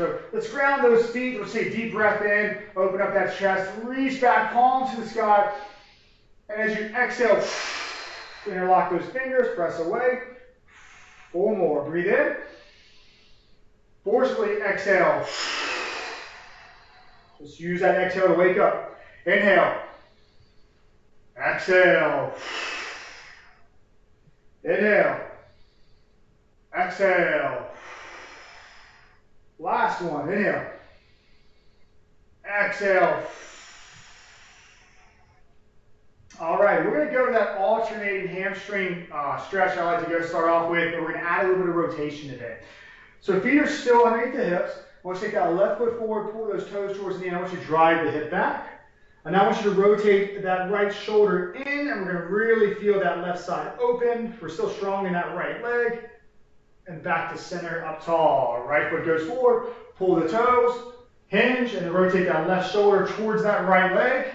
So let's ground those feet. Let's take a deep breath in, open up that chest, reach back, palms to the sky. And as you exhale, interlock those fingers, press away. 4 more. Breathe in. Forcefully exhale. Just use that exhale to wake up. Inhale. Exhale. Inhale. Exhale. Last one. Inhale. Exhale. All right, we're going to go to that alternating hamstring stretch I like to go start off with, but we're going to add a little bit of rotation today. So feet are still underneath the hips. I want you to take that left foot forward, pull those toes towards the end. I want you to drive the hip back. And now I want you to rotate that right shoulder in, and we're going to really feel that left side open. We're still strong in that right leg. And back to center, up tall. Right foot goes forward, pull the toes, hinge, and then rotate that left shoulder towards that right leg.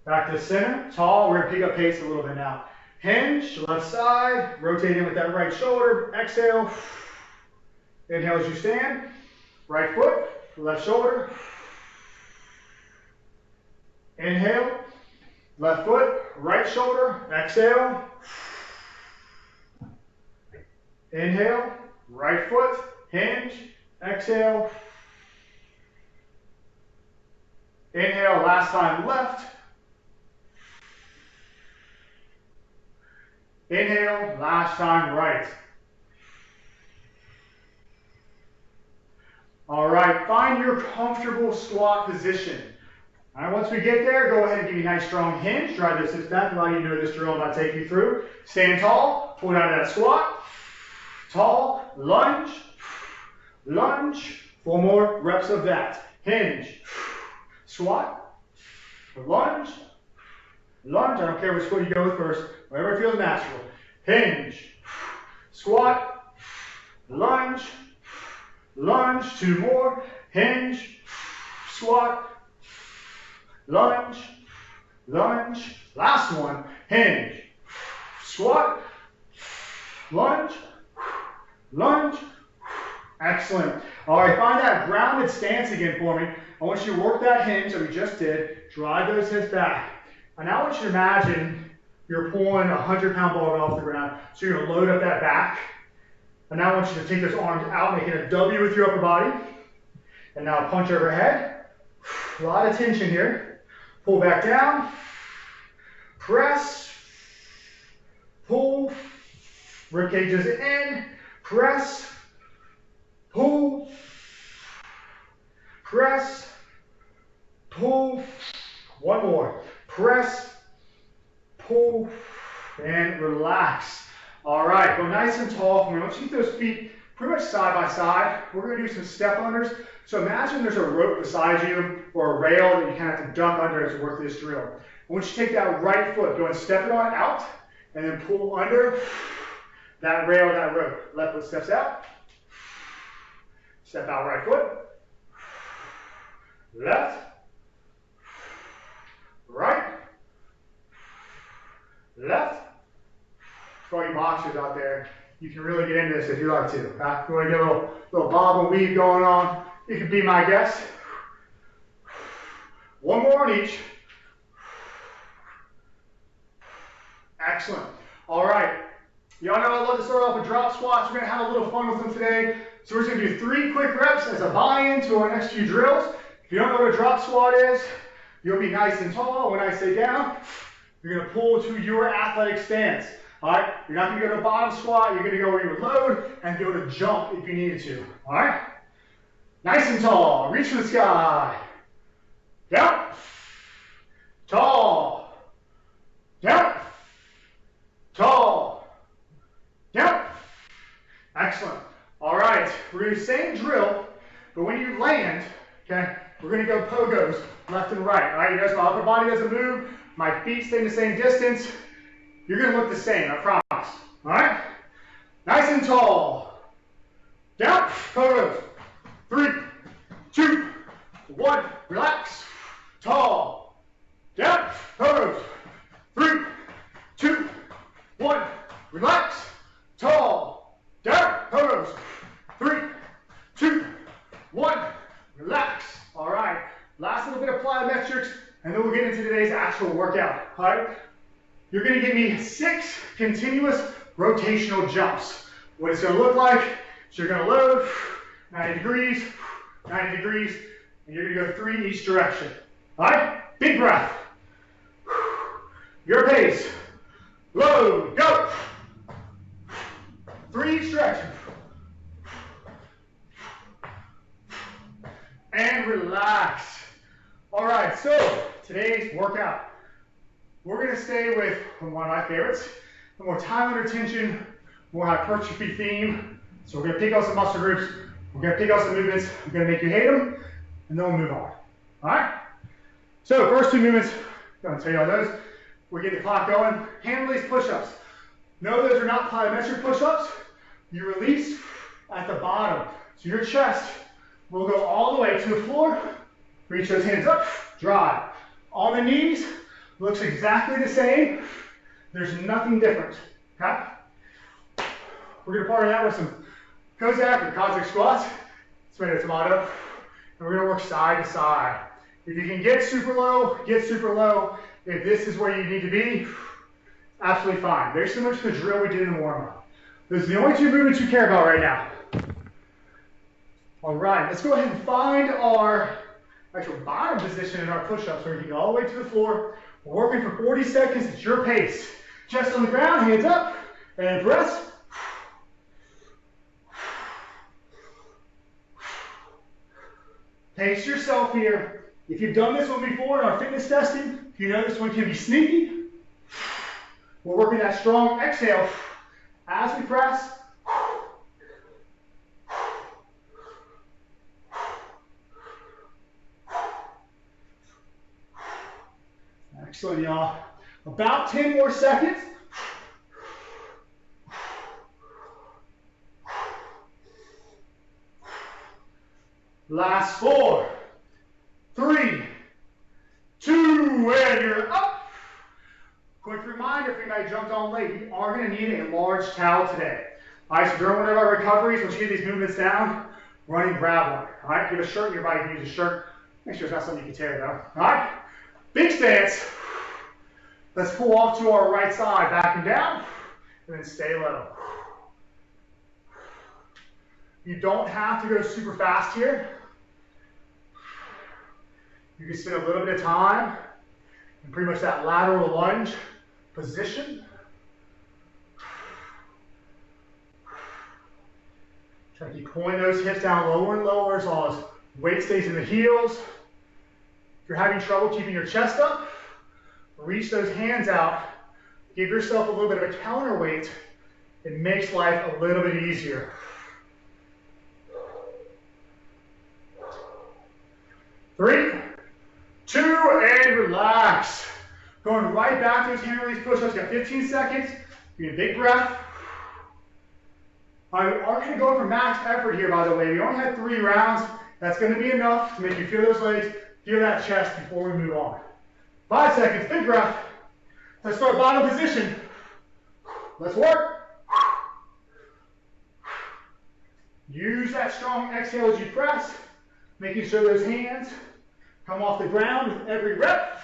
Back to center, tall. We're going to pick up pace a little bit now. Hinge, left side, rotate in with that right shoulder. Exhale. Inhale as you stand. Right foot, left shoulder. Inhale, left foot, right shoulder. Exhale. Inhale, right foot, hinge, exhale. Inhale, last time left. Inhale, last time right. All right, find your comfortable squat position. All right, once we get there, go ahead and give me a nice strong hinge. Drive those hips back, allow you to know this drill I'm about to take you through. Stand tall, pull out of that squat. Tall, lunge, lunge. 4 more reps of that. Hinge, squat, lunge, lunge. I don't care which foot you go with first, whatever feels natural. Hinge, squat, lunge, lunge. 2 more. Hinge, squat, lunge, lunge. Last one. Hinge, squat, lunge, lunge. Excellent. All right, find that grounded stance again for me. I want you to work that hinge that we just did. Drive those hips back. And now I want you to imagine you're pulling a 100-pound bar off the ground. So you're going to load up that back. And now I want you to take those arms out, making a W with your upper body. And now punch overhead. A lot of tension here. Pull back down. Press. Pull. Rib cages in. Press. Pull. Press. Pull. 1 more. Press. Pull. And relax. All right, go nice and tall. We're going to keep those feet pretty much side by side. We're going to do some step unders. So imagine there's a rope beside you or a rail that you kind of have to duck under as you work this drill. I want you to take that right foot, go and step it on out, and then pull under that rail, that rope. Left foot steps out. Step out right foot. Left. Right. Left. For all you boxers out there, you can really get into this if you like to. If you want to get a little bob and weave going on, you can be my guest. 1 more on each. Excellent. All right. Y'all know I love to start off with drop squats. We're going to have a little fun with them today. So we're going to do 3 quick reps as a buy-in to our next few drills. If you don't know what a drop squat is, you'll be nice and tall. When I say down, you're going to pull to your athletic stance. All right, you're not going to go to a bottom squat. You're going to go where you would load and go to jump if you needed to. All right, nice and tall. Reach for the sky. Down. Tall. Down. Tall. Down. Excellent. All right, we're going to do the same drill, but when you land, okay, we're going to go pogos left and right. All right, you notice my upper body doesn't move. My feet stay the same distance. You're going to look the same, I promise. All right? Nice and tall. Down. Pogos. 3, 2, 1. Relax. Tall. Down. Pogos. 3, 2, 1. Relax. Tall. Down. Pogos. 3, 1. Relax. All right. Last little bit of plyometrics, and then we'll get into today's actual workout. All right. You're going to give me 6 continuous rotational jumps. What it's going to look like is you're going to load 90 degrees, 90 degrees, and you're going to go 3 each direction. All right. Big breath. Your pace. Load. Go. 3 each direction. And relax. All right, so today's workout, we're going to stay with one of my favorites, the more time under tension, more hypertrophy theme. So we're going to pick out some muscle groups, we're going to pick out some movements, I'm going to make you hate them, and then we'll move on. All right? So first 2 movements, I'm going to tell you all those. We get the clock going. Hand release push-ups. No, those are not plyometric push-ups. You release at the bottom. So your chest will go all the way to the floor. Reach those hands up, drive. On the knees, looks exactly the same. There's nothing different, okay? We're gonna partner that with some Cossack or Cossack squats, tomato, tomato, and we're gonna work side to side. If you can get super low, get super low. If this is where you need to be, absolutely fine. Very similar to the drill we did in the warm-up. Those are the only 2 movements you care about right now. All right, let's go ahead and find our actual bottom position in our push-ups where you can go all the way to the floor. We're working for 40 seconds at your pace. Chest on the ground, hands up, and press. Pace yourself here. If you've done this one before in our fitness testing, you know this one can be sneaky. We're working that strong exhale as we press. Excellent, y'all. About 10 more seconds. Last 4, 3, 2, and you're up. Quick reminder, if anybody jumped on late, you are going to need a large towel today. All right, so during one of our recoveries, once you get these movements down, run and grab one. All right, if you have a shirt in your body, you can use a shirt. Make sure it's not something you can tear, though. All right, big stance. Let's pull off to our right side, back and down, and then stay low. You don't have to go super fast here. You can spend a little bit of time in pretty much that lateral lunge position. Try to keep pulling those hips down lower and lower as long as weight stays in the heels. If you're having trouble keeping your chest up, reach those hands out. Give yourself a little bit of a counterweight. It makes life a little bit easier. 3, 2, and relax. Going right back to those hand release push-ups. You got 15 seconds. You get a big breath. All right, we are going to go for max effort here, by the way. We only had 3 rounds. That's going to be enough to make you feel those legs, feel that chest before we move on. 5 seconds, big breath. Let's start bottom position. Let's work. Use that strong exhale as you press, making sure those hands come off the ground with every rep.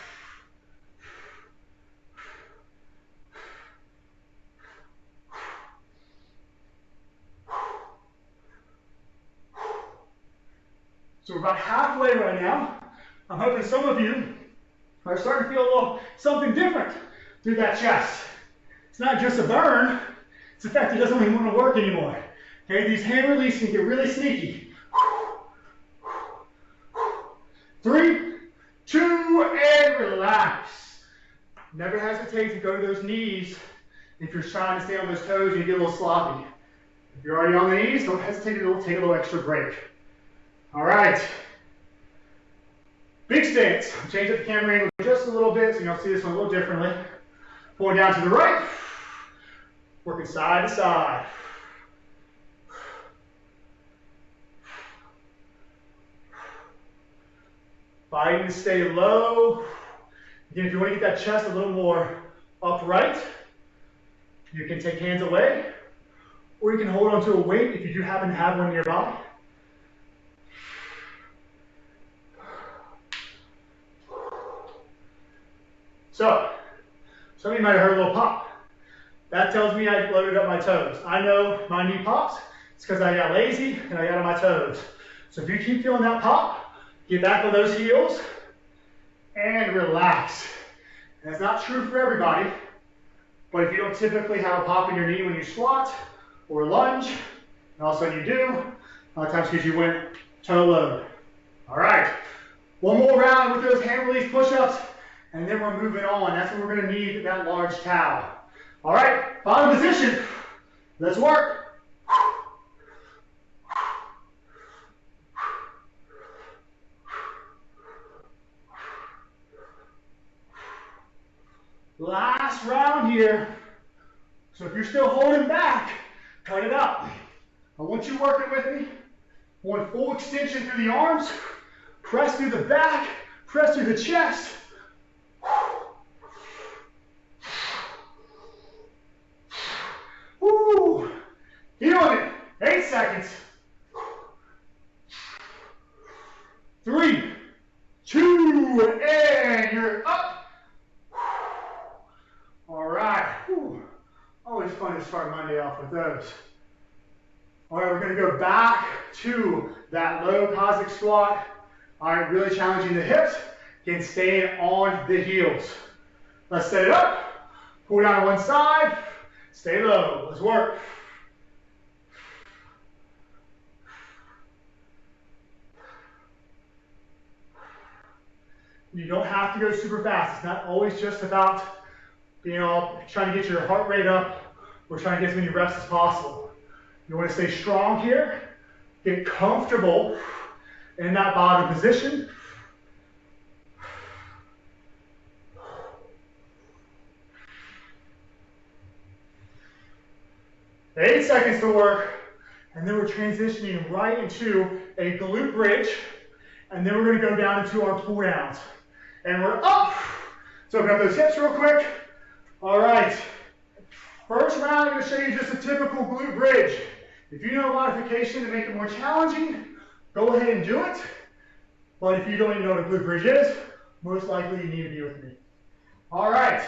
So we're about halfway right now. I'm hoping some of you are starting to feel a little something different through that chest. It's not just a burn, it's the fact it doesn't even want to work anymore. Okay, these hand releases can get really sneaky. 3, 2, and relax. Never hesitate to go to those knees if you're trying to stay on those toes and you get a little sloppy. If you're already on the knees, don't hesitate to take a little extra break. All right. Big stance. Change up the camera angle just a little bit so you'll see this one a little differently. Pulling down to the right. Working side to side. Fighting to stay low. Again, if you want to get that chest a little more upright, you can take hands away, or you can hold onto a weight if you do happen to have one nearby. So, some of you might have heard a little pop. That tells me I loaded up my toes. I know my knee pops. It's because I got lazy and I got on my toes. So if you keep feeling that pop, get back on those heels and relax. And that's not true for everybody, but if you don't typically have a pop in your knee when you squat or lunge, and all of a sudden you do, a lot of times because you went toe load. All right, one more round with those hand release push-ups, and then we're moving on. That's when we're gonna need that large towel. All right, bottom position. Let's work. Last round here. So if you're still holding back, cut it out. I want you working with me. I want full extension through the arms. Press through the back. Press through the chest. Woo! Feeling it. 8 seconds. 3, 2, and you're up. All right. Whew. Always fun to start Monday off with those. All right, we're going to go back to that low cosmic squat. All right, really challenging the hips. Again, staying on the heels. Let's set it up. Pull down to one side. Stay low. Let's work. You don't have to go super fast. It's not always just about, trying to get your heart rate up or trying to get as many reps as possible. You want to stay strong here. Get comfortable in that bottom position. Eight seconds to work, and then we're transitioning right into a glute bridge, and then we're going to go down into our pull downs. And we're up. So open up those hips real quick. All right. First round, I'm going to show you just a typical glute bridge. If you know a modification to make it more challenging, go ahead and do it. But if you don't even know what a glute bridge is, most likely you need to be with me. All right.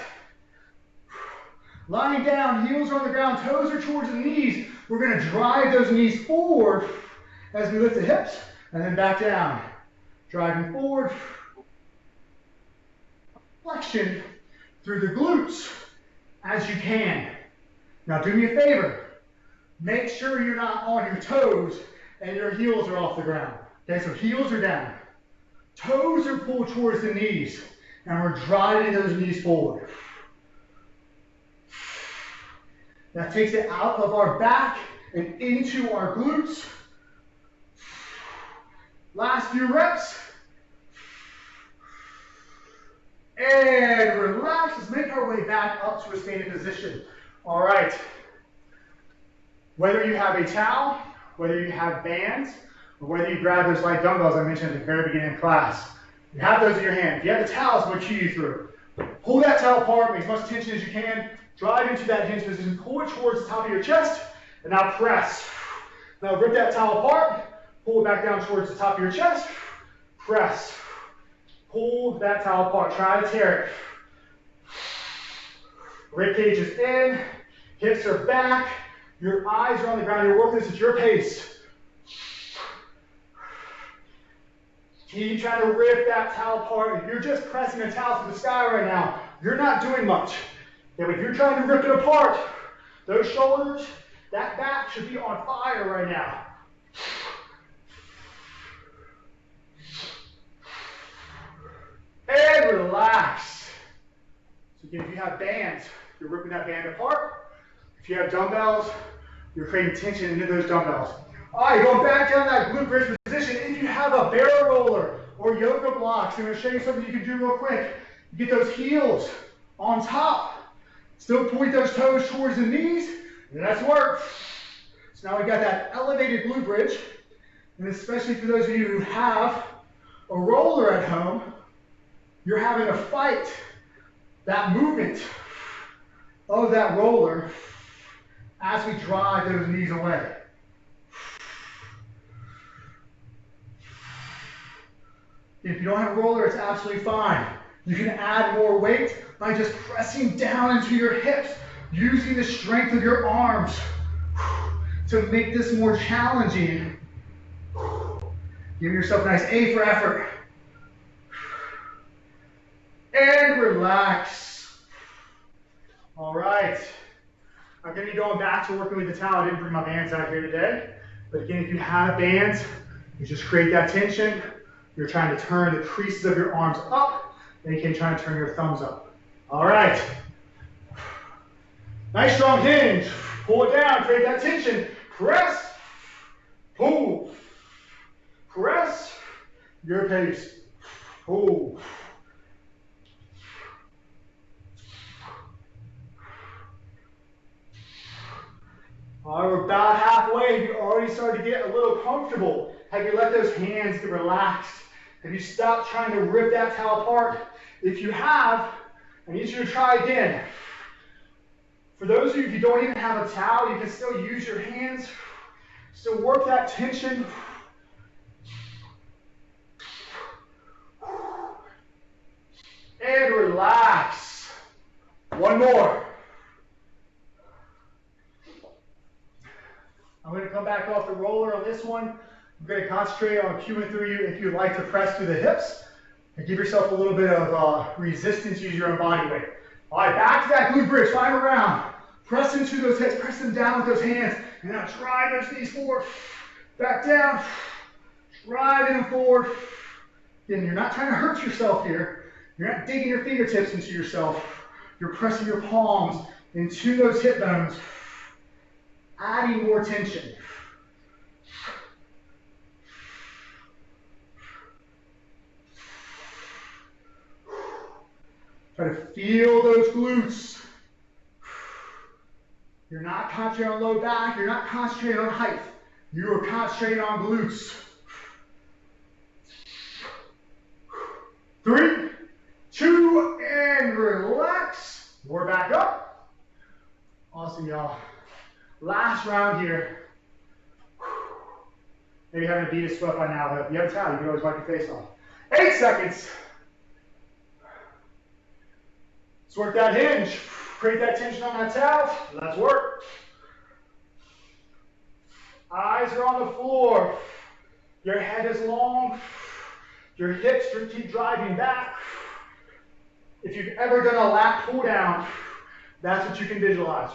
Lying down, heels are on the ground, toes are towards the knees. We're going to drive those knees forward as we lift the hips, and then back down. Driving forward. Flexion through the glutes as you can. Now do me a favor. Make sure you're not on your toes and your heels are off the ground. Okay, so heels are down. Toes are pulled towards the knees, and we're driving those knees forward. That takes it out of our back and into our glutes. Last few reps. And relax. Let's make our way back up to a standing position. All right. Whether you have a towel, whether you have bands, or whether you grab those light dumbbells I mentioned at the very beginning of class, you have those in your hand. If you have the towels, I'm going to cue you through. Pull that towel apart, make as much tension as you can. Drive into that hinge position. Pull it towards the top of your chest, and now press. Now rip that towel apart. Pull it back down towards the top of your chest. Press. Pull that towel apart. Try to tear it. Rib cage is in. Hips are back. Your eyes are on the ground. You're working this at your pace. Keep trying to rip that towel apart. If you're just pressing the towel to the sky right now, you're not doing much. If you're trying to rip it apart, those shoulders, that back should be on fire right now. And relax. So again, if you have bands, you're ripping that band apart. If you have dumbbells, you're creating tension into those dumbbells. All right, going back down that glute bridge position. If you have a barrel roller or yoga blocks, I'm going to show you something you can do real quick. Get those heels on top. Still point those toes towards the knees. Let's work. So now we got that elevated glute bridge. And especially for those of you who have a roller at home, you're having to fight that movement of that roller as we drive those knees away. If you don't have a roller, it's absolutely fine. You can add more weight by just pressing down into your hips, using the strength of your arms to make this more challenging. Give yourself a nice A for effort. And relax. All right. I'm going to be going back to working with the towel. I didn't bring my bands out here today. But again, if you have bands, you just create that tension. You're trying to turn the creases of your arms up. Then you can try to turn your thumbs up. All right. Nice strong hinge. Pull it down, create that tension. Press, pull, press, your pace, pull. All right, we're about halfway. You already started to get a little comfortable. Have you let those hands get relaxed? Have you stopped trying to rip that towel apart? If you have, I need you to try again. For those of you who don't even have a towel, you can still use your hands. Still work that tension. And relax. One more. I'm going to come back off the roller on this one. I'm going to concentrate on cueing through you if you'd like to press through the hips. And give yourself a little bit of resistance, use your own body weight. All right, back to that glute bridge, 5 around. Press into those hips, press them down with those hands. And now drive those knees forward. Back down, driving them forward. Again, you're not trying to hurt yourself here. You're not digging your fingertips into yourself. You're pressing your palms into those hip bones, adding more tension. Try to feel those glutes. You're not concentrating on low back. You're not concentrating on height. You are concentrating on glutes. 3, 2, and relax. We're back up. Awesome, y'all. Last round here. Maybe having a bead of sweat by now, but if you have a towel, you can always wipe your face off. 8 seconds. Let's work that hinge. Create that tension on that towel. Let's work. Eyes are on the floor. Your head is long. Your hips keep driving back. If you've ever done a lat pull down, that's what you can visualize.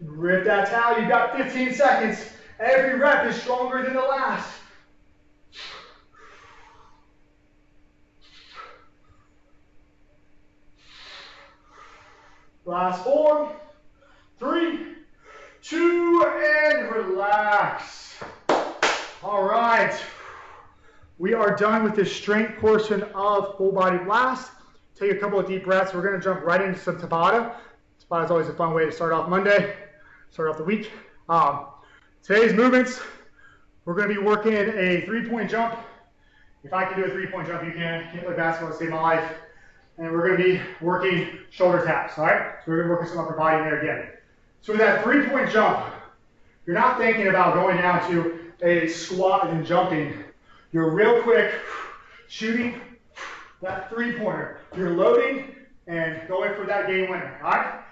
Rip that towel. You've got 15 seconds. Every rep is stronger than the last. Last 4, 3, 2, and relax. All right. We are done with this strength portion of full body blast. Take a couple of deep breaths. We're going to jump right into some Tabata. Tabata is always a fun way to start off Monday, start off the week. Today's movements, we're going to be working a 3-point jump. If I can do a 3-point jump, you can. Can't play basketball to save my life. And we're going to be working shoulder taps, all right? So we're going to work some upper body in there again. So with that 3-point jump, you're not thinking about going down to a squat and then jumping. You're real quick shooting that 3-pointer. You're loading and going for that game winner, all right?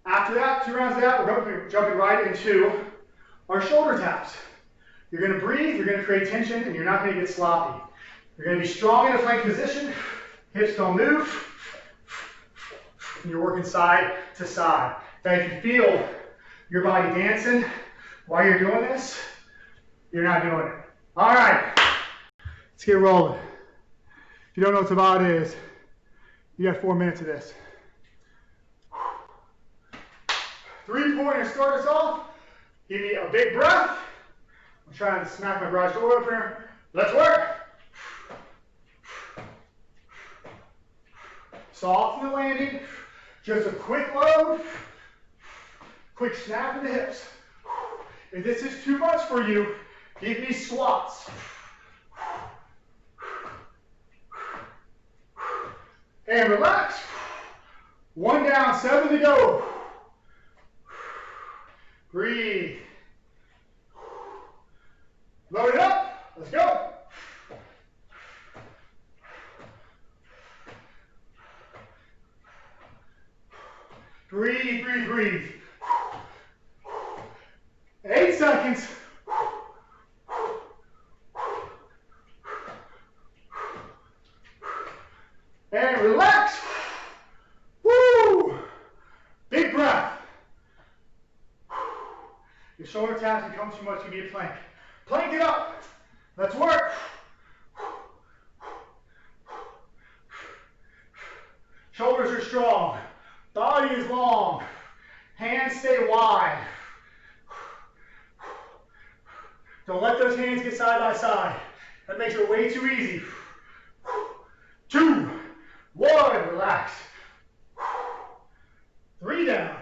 After that, 2 rounds of that, we're going to be jumping right into our shoulder taps. You're going to breathe, you're going to create tension, and you're not going to get sloppy. You're going to be strong in a plank position, hips don't move, and you're working side to side. Now, if you feel your body dancing while you're doing this, you're not doing it. All right, let's get rolling. If you don't know what Tabata is, you got 4 minutes of this. 3-pointer, start us off. Give me a big breath. I'm trying to smack my garage door open here. Let's work. Soften the landing. Just a quick load. Quick snap in the hips. If this is too much for you, give me squats. And relax. 1 down, 7 to go. Breathe. Load it up. Let's go. Breathe, breathe, breathe. 8 seconds. And relax. Woo! Big breath. Your shoulder taps become too much, you need a plank. Plank it up. Let's work. Shoulders are strong. Body is long. Hands stay wide. Don't let those hands get side by side. That makes it way too easy. 2, 1, relax. 3 down.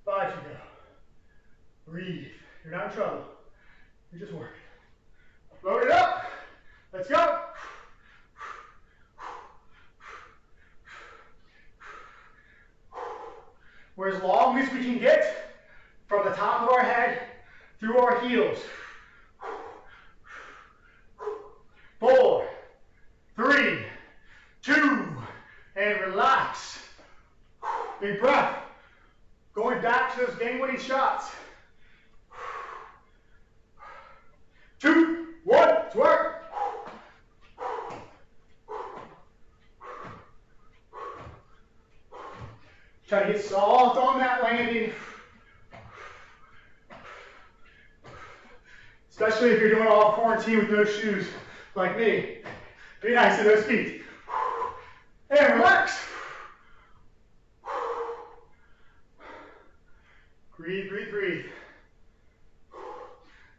5 to go. Breathe. You're not in trouble. You're just working. Load it up. Let's go. We're as long as we can get from the top of our head through our heels. 4, 3, 2, and relax. Big breath. Going back to those game-winning shots. 2, 1, let's work. Try to get soft on that landing. Especially if you're doing all quarantine with no shoes, like me. Be nice to those feet. And relax. Breathe, breathe, breathe.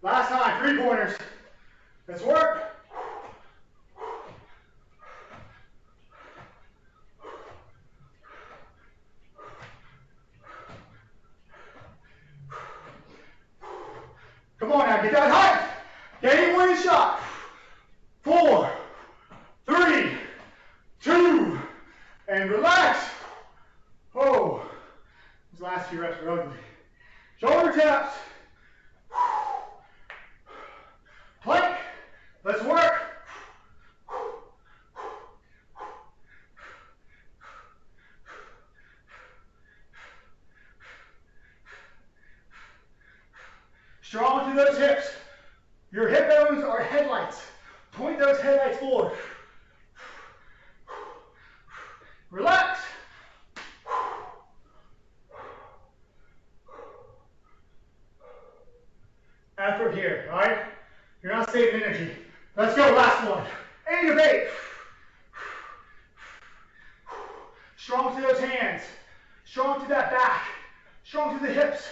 Last time, 3-pointers. Let's work. Come on now, get that height. Game winning shot. 4, 3, 2, and relax. Oh, these last few reps are ugly. Shoulder taps. Plank. Let's work. Strong through those hips. Your hip bones are headlights. Point those headlights forward. Relax. Effort here, all right? You're not saving energy. Let's go, last one. 8 of 8. Strong to those hands. Strong to that back. Strong to the hips.